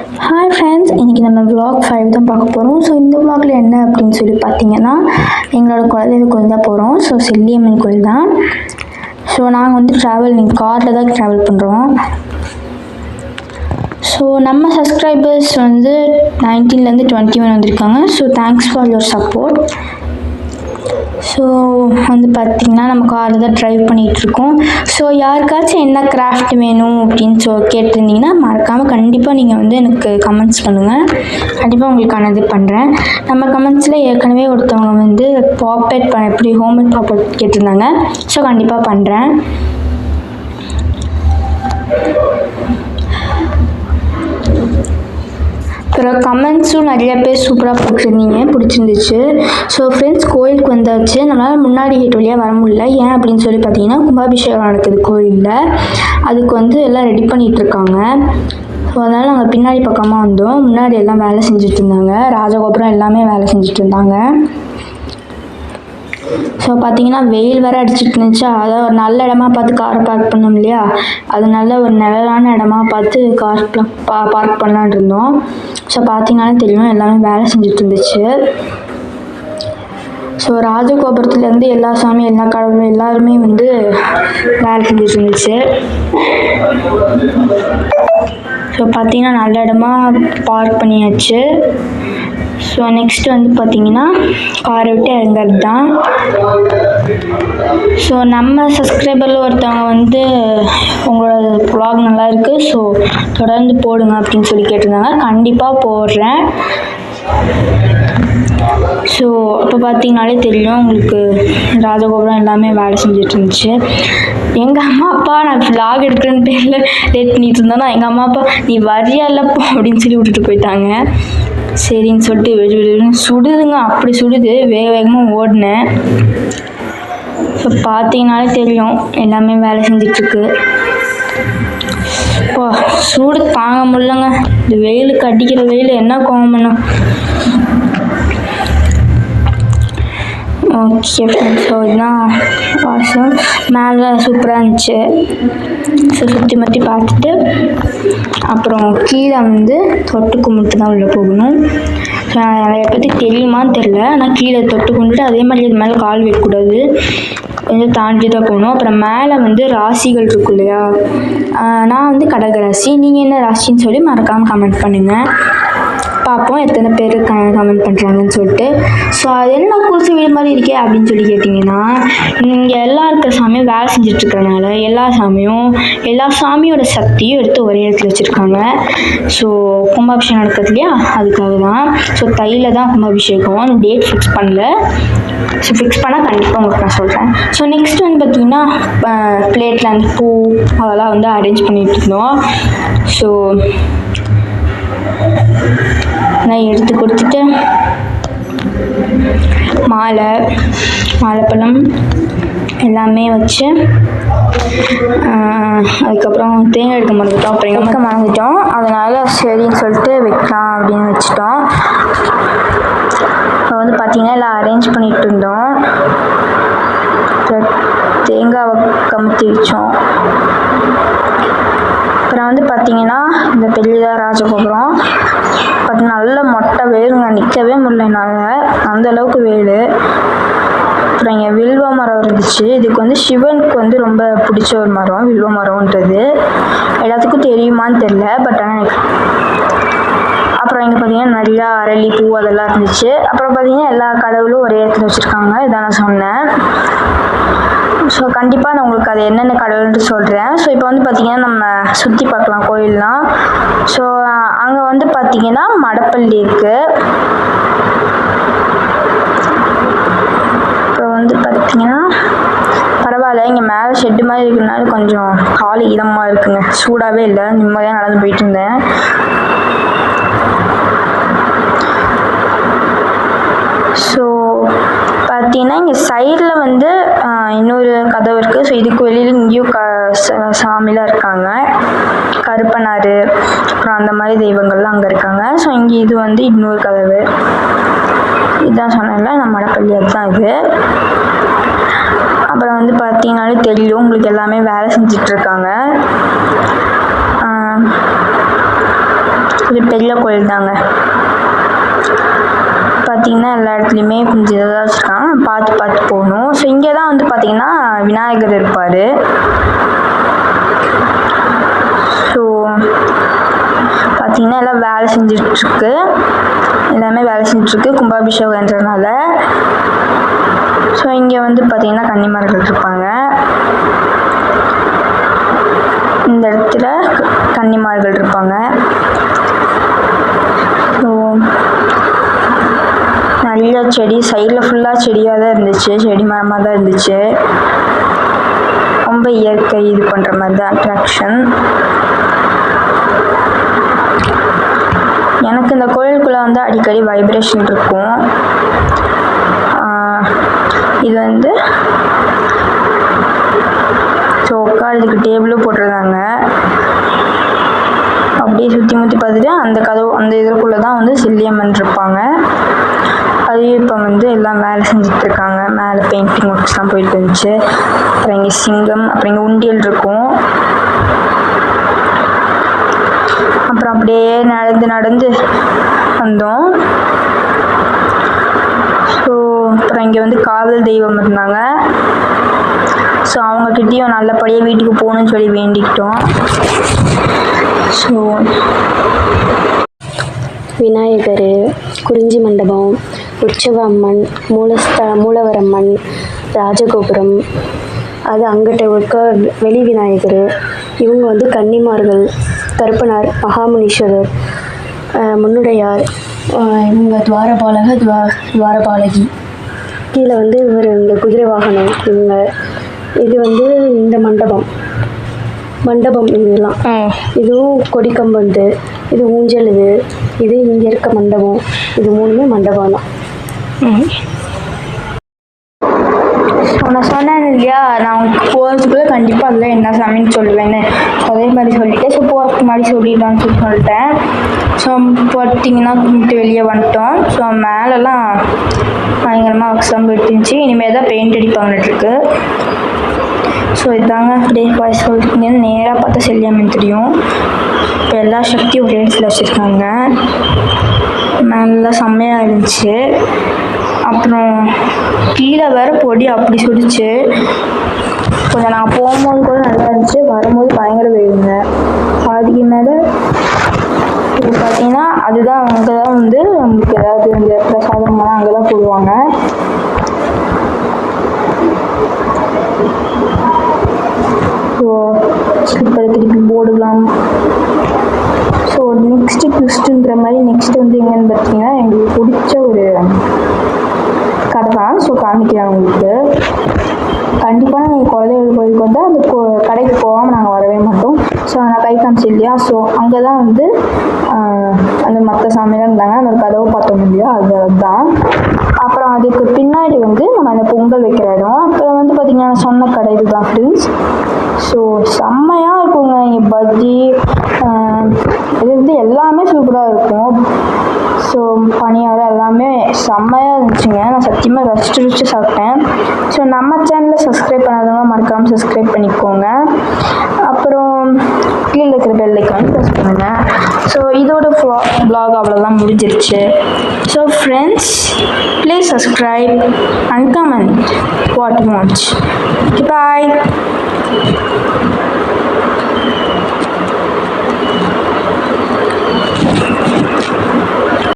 Hi friends, இன்றைக்கி நம்ம vlog 5 தான் பார்க்க போகிறோம். ஸோ இந்த vlogல என்ன அப்படின்னு சொல்லி பார்த்தீங்கன்னா, எங்களோட குலதெய்வ கோயில் தான் போகிறோம். ஸோ செல்லியம்மன் கோயில் தான். ஸோ நாங்கள் வந்து நீங்கள் காரில் தான் ட்ராவல் பண்ணுறோம். ஸோ நம்ம சப்ஸ்கிரைபர்ஸ் வந்து 19லேருந்து 21 வந்திருக்காங்க. So thanks for your support. So வந்து பார்த்திங்கன்னா நம்ம காரில் தான் ட்ரைவ் பண்ணிகிட்ருக்கோம். ஸோ யாருக்காச்சும் என்ன கிராஃப்ட் வேணும் அப்படின்னு கேட்டிருந்தீங்கன்னா மறக்காமல் கண்டிப்பாக நீங்கள் வந்து எனக்கு கமெண்ட்ஸ் பண்ணுங்கள். கண்டிப்பாக உங்களுக்கான இது பண்ணுறேன். நம்ம கமெண்ட்ஸில் ஏற்கனவே ஒருத்தவங்க வந்து பாப்பெட் எப்படி ஹோம்மேட் பாப்பெட் கேட்டிருந்தாங்க. ஸோ கண்டிப்பாக பண்ணுறேன். அப்புறம் கமெண்ட்ஸும் நிறையா பேர் சூப்பராக போட்டிருந்தீங்க, பிடிச்சிருந்துச்சு. ஸோ ஃப்ரெண்ட்ஸ், கோயிலுக்கு வந்தாச்சு. நம்மளால் முன்னாடி கேட் வழியாக வர முடியல. ஏன் அப்படின்னு சொல்லி பார்த்தீங்கன்னா, கும்பாபிஷேகம் நடக்குது கோயிலில். அதுக்கு வந்து எல்லாம் ரெடி பண்ணிகிட்ருக்காங்க. ஸோ அதனால் நாங்கள் பின்னாடி பக்கமாக வந்தோம். முன்னாடி எல்லாம் வேலை செஞ்சுட்டு இருந்தாங்க. ராஜகோபுரம் எல்லாமே வேலை செஞ்சுட்டு இருந்தாங்க. ஸோ பார்த்தீங்கன்னா வெயில் வேறு அடிச்சுட்டு இருந்துச்சா, அதை ஒரு நல்ல இடமா பார்த்து காரை பார்க் பண்ணோம் இல்லையா, அதனால ஒரு நிழலான இடமா பார்த்து கார் பார்க் பண்ணலான் இருந்தோம். ஸோ பார்த்தீங்கன்னாலே தெரியும், எல்லாமே வேலை செஞ்சுட்டு இருந்துச்சு. ஸோ ராஜகோபுரத்துலேருந்து எல்லா சாமியும் எல்லா கடவுளும் எல்லாருமே வந்து வேலை செஞ்சுட்டு இருந்துச்சு. ஸோ பார்த்தீங்கன்னா நல்ல இடமா பார்க் பண்ணியாச்சு. ஸோ நெக்ஸ்ட் வந்து பார்த்தீங்கன்னா காரை விட்டு இறங்குறது தான். ஸோ நம்ம சப்ஸ்கிரைபரில் ஒருத்தவங்க வந்து உங்களோட vlog நல்லா இருக்குது, ஸோ தொடர்ந்து போடுங்க அப்படின்னு சொல்லி கேட்டிருந்தாங்க. கண்டிப்பாக போடுறேன். ஸோ அப்போ பார்த்தீங்கனாலே தெரியும் உங்களுக்கு, ராஜகோபுரம் எல்லாமே வேலை செஞ்சுட்டு இருந்துச்சு. எங்கள் அம்மா அப்பா நான் vlog எடுக்கிறேன்னு பேரில் லேட் பண்ணிட்டு இருந்தோன்னா, எங்கள் அம்மா அப்பா நீ வரியா இல்லைப்போ அப்படின்னு சொல்லி விட்டுட்டு போயிட்டாங்க. சரின்னு சொல்லிட்டு சுடுதுங்க, அப்படி சுடுது. வேகமாக ஓடினேன். ஸோ பார்த்தீங்கனாலே தெரியும் எல்லாமே வேலை செஞ்சிட்ருக்கு. இப்போ சூடு தாங்க முடியலங்க. இந்த வெயிலுக்கு அடிக்கிற வெயில் என்ன கோவம் பண்ணும். ஓகே ஃப்ரெண்ட்ஸ், ஸோ இதுதான் வாசம். மேலே சூப்பராக இருந்துச்சு. ஸோ சுற்றி மற்றி பார்த்துட்டு அப்புறம் கீழே வந்து தொட்டு கும்பிட்டு தான் உள்ளே போகணும். நிறைய பேருக்கு தெரியுமான்னு தெரில, ஆனால் கீழே தொட்டு கும்பிட்டு அதே மாதிரி இது மேலே கால் வைக்கக்கூடாது, கொஞ்சம் தாண்டி தான் போகணும். அப்புறம் மேலே வந்து ராசிகள் இருக்கும் இல்லையா, நான் வந்து கடகராசி. நீங்கள் என்ன ராசின்னு சொல்லி மறக்காமல் கமெண்ட் பண்ணுங்கள். பார்ப்போம் எத்தனை பேர் கமெண்ட் பண்ணுறாங்கன்னு சொல்லிட்டு. ஸோ அது என்ன குடிசை வீடு மாதிரி இருக்கே அப்படின்னு சொல்லி கேட்டிங்கன்னா, இங்கே எல்லா இருக்கிற சாமியும் வேலை செஞ்சிட்ருக்கறனால எல்லா சாமியோட சக்தியும் எடுத்து ஒரே இடத்துல வச்சுருக்காங்க. ஸோ கும்பாபிஷேகம் நடக்குது இல்லையா, அதுக்காக தான். ஸோ தையில தான் கும்பாபிஷேகம். டேட் ஃபிக்ஸ் பண்ணல. ஸோ ஃபிக்ஸ் பண்ணால் கண்டிப்பாக உங்களுக்கு நான் சொல்கிறேன். ஸோ நெக்ஸ்ட் வந்து பார்த்திங்கன்னா பிளேட்டில் அந்த பூ அதெல்லாம் வந்து அரேஞ்ச் பண்ணிகிட்டு இருந்தோம். ஸோ நான் எடுத்து கொடுத்துட்டு மாலைப்பழம் எல்லாமே வச்சு, அதுக்கப்புறம் தேங்காய் எடுக்க மறந்துட்டோம். அதனால் சரின்னு சொல்லிட்டு வைக்கலாம் அப்படின்னு வச்சுட்டோம். இப்போ வந்து பார்த்திங்கன்னா எல்லாம் அரேஞ்ச் பண்ணிகிட்டு இருந்தோம். தேங்காவை கமுத்தி வச்சோம். அப்புறம் வந்து பார்த்திங்கன்னா இந்த பெரியதாக ராஜகோபுரம் நல்ல மொட்டை வேலுங்க, நிற்கவே முடியல என்னால், அந்தளவுக்கு வேலு. அப்புறம் இங்கே வில்வ மரம் இருந்துச்சு. இதுக்கு வந்து சிவனுக்கு வந்து ரொம்ப பிடிச்ச ஒரு மரம் வில்வ மரம்ன்றது. எல்லாத்துக்கும் தெரியுமான்னு தெரில, பட் ஆனால் எனக்கு. அப்புறம் இங்கே பார்த்தீங்கன்னா நிறையா அரளி பூ அதெல்லாம் இருந்துச்சு. அப்புறம் பார்த்தீங்கன்னா எல்லா கடவுளும் ஒரே இடத்துல வச்சுருக்காங்க, இதான் நான் சொன்னேன். ஸோ கண்டிப்பாக நான் உங்களுக்கு அது என்னென்ன கடவுள்ன்ட்டு சொல்கிறேன். ஸோ இப்போ வந்து பார்த்திங்கன்னா நம்ம சுற்றி பார்க்கலாம் கோயிலெலாம். ஸோ அங்கே வந்து பார்த்திங்கன்னா மடப்பள்ளி இருக்குது. அப்புறம் வந்து பார்த்திங்கன்னா பரவாயில்ல, இங்கே மேலே ஷெட்டு மாதிரி இருக்கிறதுனால கொஞ்சம் காலி இதமாக இருக்குங்க, சூடாகவே இல்லை. நிம்மதியாக நடந்து போயிட்டு இருந்தேன். ஸோ பார்த்தீங்கன்னா இங்கே சைடில் வந்து இன்னொரு கதவு இருக்குது. ஸோ இதுக்கு வெளியில் இங்கேயும் சாமிலாம் இருக்காங்க, கருப்பனார் அப்புறம் அந்த மாதிரி தெய்வங்கள்லாம் அங்கே இருக்காங்க. ஸோ இங்கே இது வந்து இன்னொரு கதவு. இதுதான் சொன்னேன்ல நம்ம மடப்பள்ளி, அதுதான் இது. அப்புறம் வந்து பார்த்தீங்கன்னாலே தெரியும் உங்களுக்கு, எல்லாமே வேலை செஞ்சிட்ருக்காங்க. கொஞ்சம் பெரிய கோயில் தாங்க. பார்த்திங்கன்னா எல்லா இடத்துலையுமே கொஞ்சம் இதாக வச்சுருக்காங்க, பார்த்து பார்த்து போகணும். ஸோ இங்கே தான் வந்து பார்த்திங்கன்னா விநாயகர் இருப்பார். ஸோ பார்த்திங்கன்னா எல்லாம் வேலை செஞ்சிட்ருக்கு, எல்லாமே வேலை செஞ்சிட்ருக்கு கும்பாபிஷேகன்றதுனால. ஸோ இங்கே வந்து பார்த்திங்கன்னா கன்னிமார்கள் இருப்பாங்க. இந்த இடத்துல கன்னிமார்கள் இருப்பாங்க. ஸோ நல்ல செடி, சைடில் ஃபுல்லாக செடியாக தான் இருந்துச்சு, செடி மரமாக தான் இருந்துச்சு. ரொம்ப இயற்கை இது பண்ணுற மாதிரி தான் அட்ராக்ஷன். எனக்கு இந்த கோயிலுக்குள்ளே வந்து அடிக்கடி வைப்ரேஷன் இருக்கும். இது வந்து ஸோ உட்காரதுக்கு டேபிளும் போட்டிருந்தாங்க. அப்படியே சுற்றி முற்றி பார்த்துட்டு அந்த கதவு அந்த இதற்குள்ளே தான் வந்து செல்லியம்மன் இருப்பாங்க. அதையும் இப்போ வந்து எல்லாம் வேலை செஞ்சிட்ருக்காங்க. மேலே பெயிண்டிங் ஒர்க்ஸ்லாம் போயிட்டு இருந்துச்சு. அப்புறம் இங்கே சிங்கம், அப்புறம் இங்கே உண்டியல் இருக்கும். அப்புறம் அப்படியே நடந்து நடந்து வந்தோம். ஸோ அப்புறம் இங்கே வந்து காவல் தெய்வம் இருந்தாங்க. ஸோ அவங்கக்கிட்டேயும் நல்லபடியாக வீட்டுக்கு போகணுன்னு சொல்லி வேண்டிக்கிட்டோம். ஸோ விநாயகர், குறிஞ்சி மண்டபம், உற்சவ அம்மன், மூலவரம்மன், ராஜகோபுரம், அது அங்கிட்ட இருக்க வெளி விநாயகர், இவங்க வந்து கன்னிமார்கள், கருப்பனார், மகாமுனீஸ்வரர், முன்னுடையார், இவங்க துவாரபாலகி, கீழே வந்து இவர் இந்த குதிரை வாகனம் இவங்க. இது வந்து இந்த மண்டபம் இதெல்லாம். இதுவும் கொடிக்கம்பந்து, இது ஊஞ்சல், இது இங்கே இருக்க மண்டபம். இது மூணுமே மண்டபம் தான். நான் சொன்னேன் இல்லையா, நான் உங்களுக்கு போகிறதுக்குள்ளே கண்டிப்பாக அதில் என்ன சாமின்னு சொல்லுவேன்னு, அதே மாதிரி சொல்லிவிட்டேன். ஸோ போகிறதுக்கு முன்னாடி சொல்லிடலான்னு சொல்லிட்டேன். ஸோ பார்த்தீங்கன்னா கும்பிட்டு வெளியே வந்துட்டோம். ஸோ மேலெல்லாம் பயங்கரமாக ஒர்க்ஸ்லாம் போயிட்டு இருந்துச்சு. இனிமேல் தான் பெயிண்ட் அடிப்பாங்கன்னுருக்கு. ஸோ இதாங்க அப்படியே வாய்ஸ் சொல்லிட்டு நேராக பார்த்தா செல்லியம்மன் தெரியும். இப்போ எல்லா சக்தியும் ஒரே இடத்துல வச்சுருக்காங்க. நல்லா செம்மையாக இருந்துச்சு. அப்புறம் கீழே வேற பொடி அப்படி சுடிச்சு. கொஞ்சம் நாங்கள் போகும்போது கூட நல்லா இருந்துச்சு, வரும்போது பயங்கர வெயிலுங்க. அதுக்கு மேலே இது பார்த்தீங்கன்னா அதுதான் அங்கே தான் வந்து நம்மளுக்கு ஏதாவது இந்த பிரசாதமெல்லாம் அங்கே தான் போடுவாங்க. ஸோ ஸ்லிப்பரை திருப்பி போடலாம். ஸோ நெக்ஸ்ட்டு ட்விஸ்ட்டுன்ற மாதிரி நெக்ஸ்ட்டு வந்து எங்கேன்னு பார்த்தீங்கன்னா எங்களுக்கு பிடிச்ச ஒரு கடை தான். ஸோ காமிக்கிறேன் உங்களுக்கு. கண்டிப்பாக நாங்கள் குலதெய்வ கோயிலுக்கு வந்து அந்த கடைக்கு போகாமல் நாங்கள் வரவே மாட்டோம். ஸோ நான் கை காமிச்சு இல்லையா, ஸோ அங்கே தான் வந்து அந்த மற்ற சாமியெலாம் இருந்தாங்க. அந்த கதவை பார்த்தோம் இல்லையா, அதுதான். அப்புறம் அதுக்கு பின்னாடி வந்து நம்ம அந்த பொங்கல் வைக்கிற இடம். அப்புறம் வந்து பார்த்திங்கன்னா நான் சொன்ன கடை இதுதான் ஃப்ரெண்ட்ஸ். ஸோ செம்மையாக இருக்குங்க. இங்கே பஜ்ஜி இது வந்து எல்லாமே சூப்பராக இருக்கும். ஸோ பனியாரம் எல்லாமே செம்மையாக இருந்துச்சுங்க. நான் சத்தியமாக ரசிச்சு சாப்பிட்டேன். ஸோ நம்ம சேனலை சப்ஸ்கிரைப் பண்ணாதவங்க மறக்காமல் சப்ஸ்கிரைப் பண்ணிக்கோங்க. அப்புறம் கீழே இருக்கிற பெல் ஐக்கான் ப்ரெஸ் பண்ணுங்கள். ஸோ இதோட vlog அவ்வளோதான் முடிஞ்சிருச்சு. So friends, please subscribe and comment what you want. Bye.